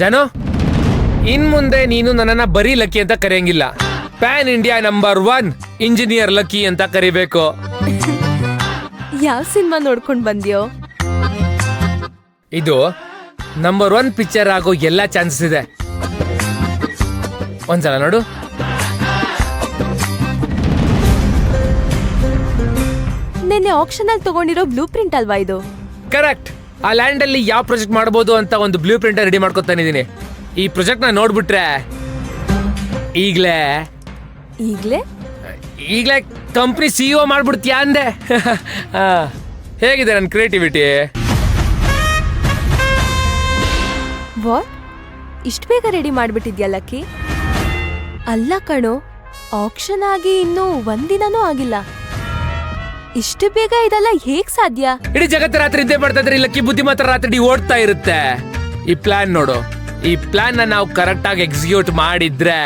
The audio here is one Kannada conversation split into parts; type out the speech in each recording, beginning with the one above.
ಜಾನು, ಇನ್ ಮುಂದೆ ನೀನು ನನ್ನನ್ನ ಬರೀ ಲಕ್ಕಿ ಅಂತ ಕರೆಯಂಗಿಲ್ಲ. Pan India number 1 engineer lucky ಅಂತ ಕರಿಬೇಕು. ಯಾವ ಸಿನಿಮಾ ನೋಡ್ಕೊಂಡ್ ಬಂದ್ಯೋ? ಇದು ನಂಬರ್ 1 ಪಿಕ್ಚರ್ ಆಗೋ ಎಲ್ಲಾ ಚಾನ್ಸಸ್ ಇದೆ. ಒಂದ್ಸಲ ನೋಡು. ನಿನ್ನೆ ಆಕ್ಷನ್ ಅಲ್ಲಿ ತಗೊಂಡಿರೋ ಬ್ಲೂ ಪ್ರಿಂಟ್ ಅಲ್ವಾ ಇದು? ಕರೆಕ್ಟ್. ಆ ಲ್ಯಾಂಡ್ ಅಲ್ಲಿ ಯಾವ ಪ್ರಾಜೆಕ್ಟ್ ಮಾಡಬಹುದು ಅಂತ ಒಂದು ಬ್ಲೂ ಪ್ರಿಂಟ್ ರೆಡಿ ಮಾಡ್ಕೊತಾನಿದ್ದೀನಿ. ಈ ಪ್ರಾಜೆಕ್ಟ್ ನ ನೋಡ್ಬಿಟ್ರೆ ಈಗ್ಲೇ ಕಂಪ್ನಿ CEO ಮಾಡ್ಬಿಡ್ತೀಯಾ ಅಂದೆ. ಹೇಗಿದೆ ನನ್ನ ಕ್ರಿಯೇಟಿವಿಟಿ? ವಾಟ್, ಇಷ್ಟು ಬೇಗ ರೆಡಿ ಮಾಡ್ಬಿಟ್ಟಿದ್ಯಾ ಲಕ್ಕಿ? ಅಲ್ಲ ಕಣೋ, ಆಕ್ಷನ್ ಆಗಿ ಇನ್ನೂ ಒಂದಿನನೂ ಆಗಿಲ್ಲ. ಇಷ್ಟು ಬೇಗ ಇದೆಲ್ಲ ಹೇಗ್ ಸಾಧ್ಯ? ಇಡೀ ಜಗತ್ತು ರಾತ್ರಿ ನಿದ್ದೆ ಮಾಡ್ತಾ ಇದ್ರೆ ಲಕ್ಕಿ ಬುದ್ಧಿ ಮಾತ್ರ ರಾತ್ರಿ ಓಡ್ತಾ ಇರುತ್ತೆ. ಈ ಪ್ಲಾನ್ ನೋಡು. ಈ ಪ್ಲಾನ್ ನ ನಾವು ಕರೆಕ್ಟ್ ಆಗಿ ಎಕ್ಸಿಕ್ಯೂಟ್ ಮಾಡಿದ್ರೆ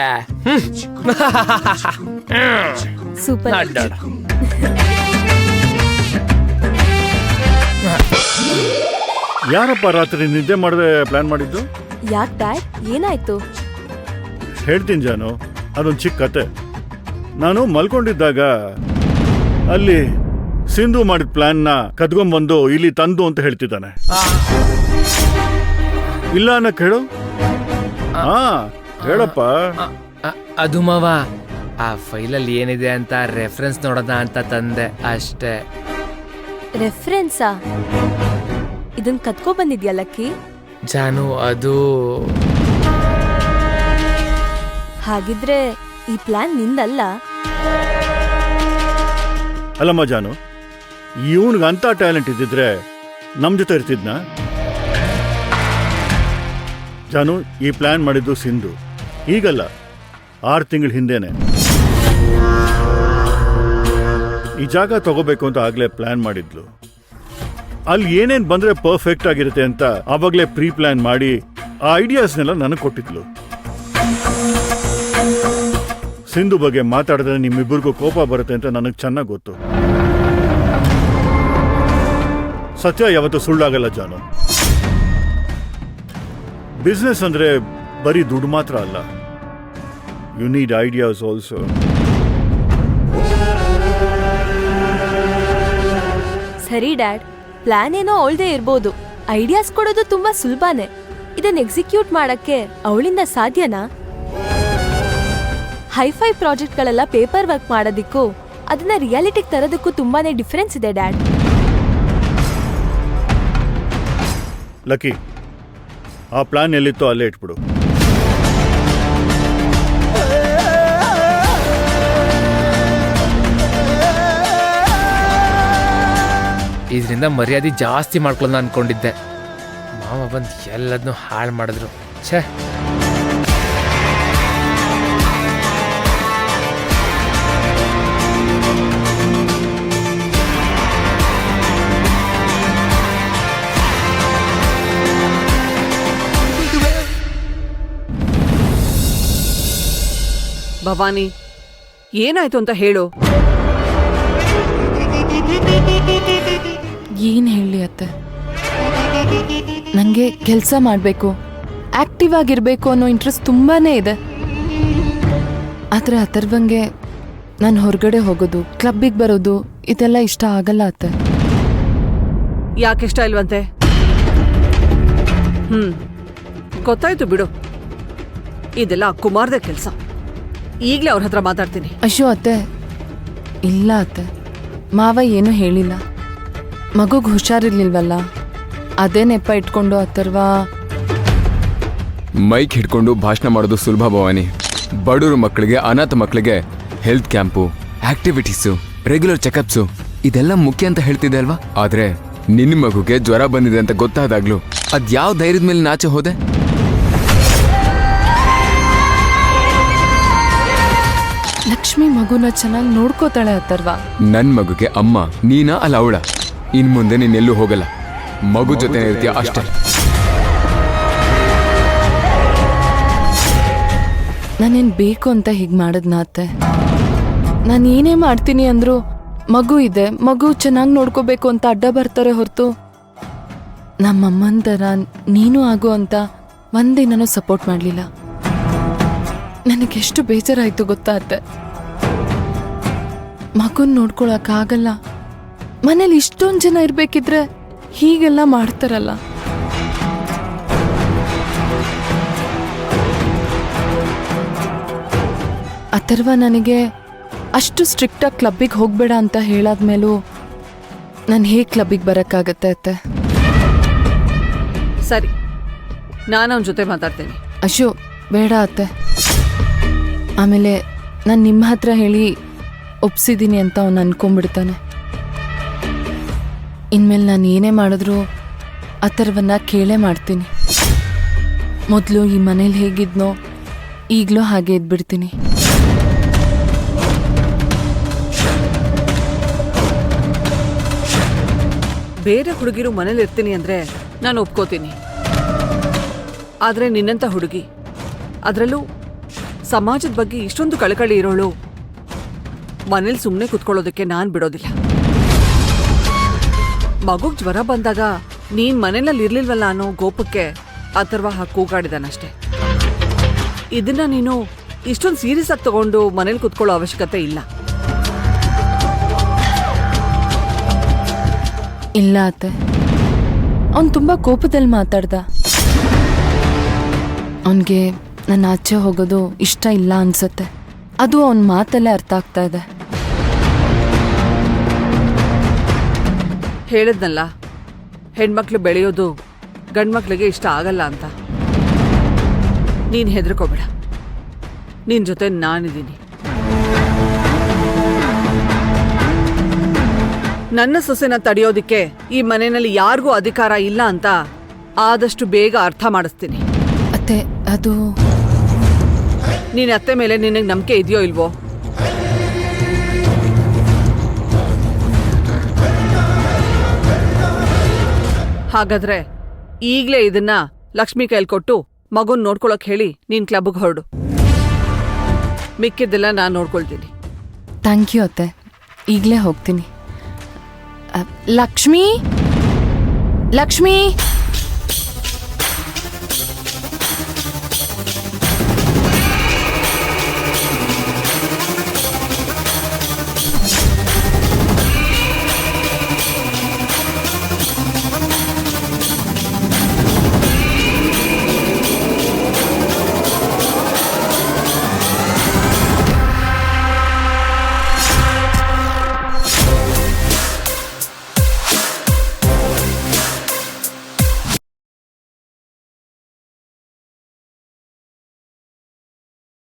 ಸೂಪರ್. ಯಾರಪ್ಪ ರಾತ್ರಿ ನಿದ್ದೆ ಮಾಡದೆ ಪ್ಲಾನ್ ಮಾಡಿದ್ದು? ಯಾಕ್ ಡ್ಯಾಡ್, ಏನಾಯ್ತು? ಹೇಳ್ತೀನಿ ಜಾನು, ಅದೊಂದು ಚಿಕ್ಕ ಕತೆ. ನಾನು ಮಲ್ಕೊಂಡಿದ್ದಾಗ ಅಲ್ಲಿ ಸಿಂಧು ಮಾಡಿದ ಪ್ಲಾನ್ ನ ಕದ್ಕೊಂಡ್ಬಂದು ಇಲ್ಲಿ ತಂದು ಅಂತ ಹೇಳ್ತಿದ್ದಾನೆ. ಇಲ್ಲ ಅನ್ನಕ್ ಹೇಳು. ಹೇಳಪ್ಪ. ಅದು ಮಾವ, ಆ ಫೈಲಲ್ಲಿ ಏನಿದೆ ಅಂತ ರೆಫರೆನ್ಸ್ ನೋಡೋಣ ಅಂತ ತಂದೆ ಅಷ್ಟೇ. ರೆಫರೆನ್ಸಾ? ಇದನ್ ಕತ್ಕೊ ಬಂದಿದ್ಯಾ ಲಕ್ಕಿ? ಜಾನು, ಅದು ಹಾಗಿದ್ರೆ ಈ ಪ್ಲಾನ್ ನಿಂದಲ್ಲ? ಅಲ್ಲಮ್ಮ ಜಾನು, ಇವನ್ಗಂತ ಟ್ಯಾಲೆಂಟ್ ಇದ್ದಿದ್ರೆ ನಮ್ ಜೊತೆ ಇರ್ತಿದ್ನ? ಜಾನು, ಈ ಪ್ಲಾನ್ ಮಾಡಿದ್ದು ಸಿಂಧು ಈಗಲ್ಲ, 6 ತಿಂಗಳ ಹಿಂದೆನೆ. ಈ ಜಾಗ ತಗೋಬೇಕು ಅಂತ ಆಗ್ಲೇ ಪ್ಲಾನ್ ಮಾಡಿದ್ಲು. ಅಲ್ಲಿ ಏನೇನ್ ಬಂದ್ರೆ ಪರ್ಫೆಕ್ಟ್ ಆಗಿರುತ್ತೆ ಅಂತ ಆವಾಗ್ಲೇ ಪ್ರೀ ಪ್ಲಾನ್ ಮಾಡಿ ಆ ಐಡಿಯಾಸ್ನೆಲ್ಲ ನನಗೆ ಕೊಟ್ಟಿದ್ಲು. ಸಿಂಧು ಬಗ್ಗೆ ಮಾತಾಡಿದ್ರೆ ನಿಮ್ಮಿಬ್ಬರಿಗೂ ಕೋಪ ಬರುತ್ತೆ ಅಂತ ನನಗೆ ಚೆನ್ನಾಗಿ ಗೊತ್ತು. ಸತ್ಯ ಯಾವತ್ತೂ ಸುಳ್ಳಾಗಲ್ಲ ಜಾನು. ಬಿಸ್ನೆಸ್ ಅಂದ್ರೆ ಬರೀ ದುಡ್ಡು ಮಾತ್ರ ಅಲ್ಲ, ಯು ನೀಡ್ ಐಡಿಯಾಸ್ ಆಲ್ಸೋ. ಸರಿ ಡ್ಯಾಡ್, ಪ್ಲಾನ್ ಏನೋ ಅವಳದೇ ಇರ್ಬೋದು, ಐಡಿಯಾಸ್ ಕೊಡೋದು ತುಂಬಾ ಸುಲಭನೇ. ಇದನ್ನ ಎಕ್ಸಿಕ್ಯೂಟ್ ಮಾಡಕ್ಕೆ ಅವಳಿಂದ ಸಾಧ್ಯನಾ? ಹೈಫೈ ಪ್ರಾಜೆಕ್ಟ್ಗಳೆಲ್ಲ ಪೇಪರ್ ವರ್ಕ್ ಮಾಡೋದಿಕ್ಕೂ ಅದನ್ನ ರಿಯಾಲಿಟಿಗೆ ತರೋದಕ್ಕೂ ತುಂಬಾನೇ ಡಿಫರೆನ್ಸ್ ಇದೆ ಡ್ಯಾಡ್. ಲಕ್ಕಿ, ಆ ಪ್ಲಾನ್ ಎಲ್ಲಿತ್ತೋ ಅಲ್ಲೇ ಇಟ್ಬಿಡು. ಇದರಿಂದ ಮರ್ಯಾದೆ ಜಾಸ್ತಿ ಮಾಡ್ಕೊಳ್ಳೋಣ ಅನ್ಕೊಂಡಿದ್ದೆ. ಮಾವ ಬಂದು ಎಲ್ಲದನ್ನೂ ಹಾಳು ಮಾಡಿದ್ರು. ಛೇ. ಭವಾನಿ, ಏನಾಯ್ತು ಅಂತ ಹೇಳು. ಏನು ಹೇಳಿ ಅತ್ತೆ, ನನಗೆ ಕೆಲಸ ಮಾಡಬೇಕು, ಆಕ್ಟಿವ್ ಆಗಿರಬೇಕು ಅನ್ನೋ ಇಂಟ್ರೆಸ್ಟ್ ತುಂಬಾ ಇದೆ. ಆದರೆ ಅಥರ್ವಂಗೆ ನಾನು ಹೊರಗಡೆ ಹೋಗೋದು, ಕ್ಲಬ್ಬಿಗೆ ಬರೋದು ಇದೆಲ್ಲ ಇಷ್ಟ ಆಗಲ್ಲ ಅತ್ತೆ. ಯಾಕೆ ಇಷ್ಟ ಇಲ್ವಂತೆ? ಗೊತ್ತಾಯ್ತು ಬಿಡು, ಇದೆಲ್ಲ ಕುಮಾರ್ದೇ ಕೆಲಸ. ಈಗಲೇ ಅವ್ರ ಹತ್ರ ಮಾತಾಡ್ತೀನಿ. ಅಯ್ಯೋ ಅತ್ತೆ, ಇಲ್ಲ ಅತ್ತೆ, ಮಾವ ಏನೂ ಹೇಳಿಲ್ಲ. ಮಗುಗೆ ಹುಷಾರಿರ್ಲಿಲ್ವಲ್ಲ, ಅದೇ ನೆಪ ಇಟ್ಕೊಂಡು ಅಥರ್ವ ಮೈಕ್ ಹಿಡ್ಕೊಂಡು ಭಾಷಣ ಮಾಡೋದು ಸುಲಭ ಭವಾನಿ. ಬಡವರು ಮಕ್ಕಳಿಗೆ, ಅನಾಥ ಮಕ್ಕಳಿಗೆ health camp, activities, regular checkups ಇದೆಲ್ಲ ಮುಖ್ಯ ಅಂತ ಹೇಳ್ತಿದ್ದೆ ಅಲ್ವಾ? ಆದ್ರೆ ನಿನ್ನ ಮಗುಗೆ ಜ್ವರ ಬಂದಿದೆ ಅಂತ ಗೊತ್ತಾದಾಗ್ಲೂ ಅದ್ಯಾವ ಧೈರ್ಯದ ಮೇಲೆ ನಾಚೆ ಹೋದೆ? ಲಕ್ಷ್ಮಿ ಮಗುನ ಚೆನ್ನಾಗಿ ನೋಡ್ಕೋತಾಳೆ ಅಥರ್ವ. ನನ್ ಮಗುಗೆ ಅಮ್ಮ ನೀನಾ ಅಲ್ಲ ಅವಳ? ಇನ್ ಮುಂದೆ ನೀನೆಲ್ಲೂ ಹೋಗಲ್ಲ, ಮಗು ಜೊತೆ ಇರ್ತೀಯ ಅಷ್ಟೇ. ನಾನೇನು ಬೇಕು ಅಂತ ಹೀಗೆ ಮಾಡಿದ್ನ ಅತ್ತೆ? ನಾನು ಏನೇ ಮಾಡ್ತೀನಿ ಅಂದರೂ ಮಗು ಇದೆ, ಮಗು ಚೆನ್ನಾಗಿ ನೋಡ್ಕೋಬೇಕು ಅಂತ ಅಡ್ಡ ಬರ್ತಾರೆ ಹೊರತು ನಮ್ಮಮ್ಮನ ಥರ ನೀನು ಆಗು ಅಂತ ಒಂದಿನನೂ ಸಪೋರ್ಟ್ ಮಾಡಲಿಲ್ಲ. ನನಗೆಷ್ಟು ಬೇಜಾರಾಯ್ತು ಗೊತ್ತಾ ಅತ್ತೆ. ಮಗುನ್ ನೋಡ್ಕೊಳಕ್ಕಾಗಲ್ಲ, ಮನೇಲಿ ಇಷ್ಟೊಂದು ಜನ ಇರ್ಬೇಕಿದ್ರೆ ಹೀಗೆಲ್ಲ ಮಾಡ್ತಾರಲ್ಲ. ಅಥರ್ವ ನನಗೆ ಅಷ್ಟು ಸ್ಟ್ರಿಕ್ಟಾಗಿ ಕ್ಲಬ್ಬಿಗೆ ಹೋಗ್ಬೇಡ ಅಂತ ಹೇಳಾದ್ಮೇಲೂ ನಾನು ಹೇಗೆ ಕ್ಲಬ್ಬಿಗೆ ಬರೋಕ್ಕಾಗತ್ತೆ ಅತ್ತೆ? ಸರಿ, ನಾನು ಅವನ ಜೊತೆ ಮಾತಾಡ್ತೀನಿ. ಅಶೋ ಬೇಡ ಅತ್ತೆ. ಆಮೇಲೆ ನಾನು ನಿಮ್ಮ ಹತ್ರ ಹೇಳಿ ಒಪ್ಸಿದ್ದೀನಿ ಅಂತ ಅವನು ಅನ್ಕೊಂಡ್ಬಿಡ್ತಾನೆ. ಇನ್ಮೇಲೆ ನಾನು ಏನೇ ಮಾಡಿದ್ರೂ ಅಥರ್ವನ್ನ ಕೇಳೇ ಮಾಡ್ತೀನಿ. ಮೊದಲು ಈ ಮನೇಲಿ ಹೇಗಿದ್ನೋ ಈಗಲೂ ಹಾಗೆ ಇದ್ಬಿಡ್ತೀನಿ. ಬೇರೆ ಹುಡುಗಿರು ಮನೇಲಿ ಇರ್ತೀನಿ ಅಂದ್ರೆ ನಾನು ಒಪ್ಕೋತೀನಿ. ಆದ್ರೆ ನಿನ್ನಂತ ಹುಡುಗಿ, ಅದರಲ್ಲೂ ಸಮಾಜದ ಬಗ್ಗೆ ಇಷ್ಟೊಂದು ಕಳಕಳಿ ಇರೋಳು ಮನೇಲಿ ಸುಮ್ಮನೆ ಕುತ್ಕೊಳ್ಳೋದಕ್ಕೆ ನಾನು ಬಿಡೋದಿಲ್ಲ. ಮಗುಗ್ ಜ್ವರ ಬಂದಾಗ ನೀನ್ ಮನೇಲಿ ಇರ್ಲಿಲ್ವಲ್ಲ ಅನ್ನೋ ಗೋಪಕ್ಕೆ ಅಥರ್ವ ಹಾಕಿ ಕೂಗಾಡಿದಾನಷ್ಟೆ. ಇದನ್ನ ನೀನು ಇಷ್ಟೊಂದು ಸೀರಿಯಸ್ ಆಗಿ ತಗೊಂಡು ಮನೇಲಿ ಕುತ್ಕೊಳ್ಳೋ ಅವಶ್ಯಕತೆ ಇಲ್ಲ. ಇಲ್ಲ ಅತ್ತೆ, ಅವನು ತುಂಬ ಕೋಪದಲ್ಲಿ ಮಾತಾಡ್ದ. ಅವನಿಗೆ ನನ್ನ ಆಚೆ ಹೋಗೋದು ಇಷ್ಟ ಇಲ್ಲ ಅನ್ಸತ್ತೆ. ಅದು ಅವನ ಮಾತಲ್ಲೇ ಅರ್ಥ ಆಗ್ತಾ ಇದೆ. ಹೇಳಿದ್ನಲ್ಲ, ಹೆಣ್ಮಕ್ಳು ಬೆಳೆಯೋದು ಗಂಡ್ಮಕ್ಳಿಗೆ ಇಷ್ಟ ಆಗಲ್ಲ ಅಂತ. ನೀನ್ ಹೆದರ್ಕೋಬೇಡ, ನಿನ್ ಜೊತೆ ನಾನಿದ್ದೀನಿ. ನನ್ನ ಸೊಸೆನ ತಡೆಯೋದಿಕ್ಕೆ ಈ ಮನೆಯಲ್ಲಿ ಯಾರಿಗೂ ಅಧಿಕಾರ ಇಲ್ಲ ಅಂತ ಆದಷ್ಟು ಬೇಗ ಅರ್ಥ ಮಾಡಿಸ್ತೀನಿ. ಅತ್ತೆ, ಅದು ನೀನ್ ಅತ್ತೆ ಮೇಲೆ ನಿನಗೆ ನಂಬಿಕೆ ಇದೆಯೋ ಇಲ್ವೋ? ಹಾಗಾದ್ರೆ ಈಗ್ಲೇ ಇದನ್ನ ಲಕ್ಷ್ಮಿ ಕೈಲಿ ಕೊಟ್ಟು ಮಗುನ್ ನೋಡ್ಕೊಳಕ್ ಹೇಳಿ ನೀನ್ ಕ್ಲಬ್ಗೆ ಹೊರಡು. ಮಿಕ್ಕಿದ್ದೆಲ್ಲ ನಾನು ನೋಡ್ಕೊಳ್ತೀನಿ. ಥ್ಯಾಂಕ್ ಯು ಅತ್ತೆ, ಈಗಲೇ ಹೋಗ್ತೀನಿ. ಲಕ್ಷ್ಮೀ, ಲಕ್ಷ್ಮೀ.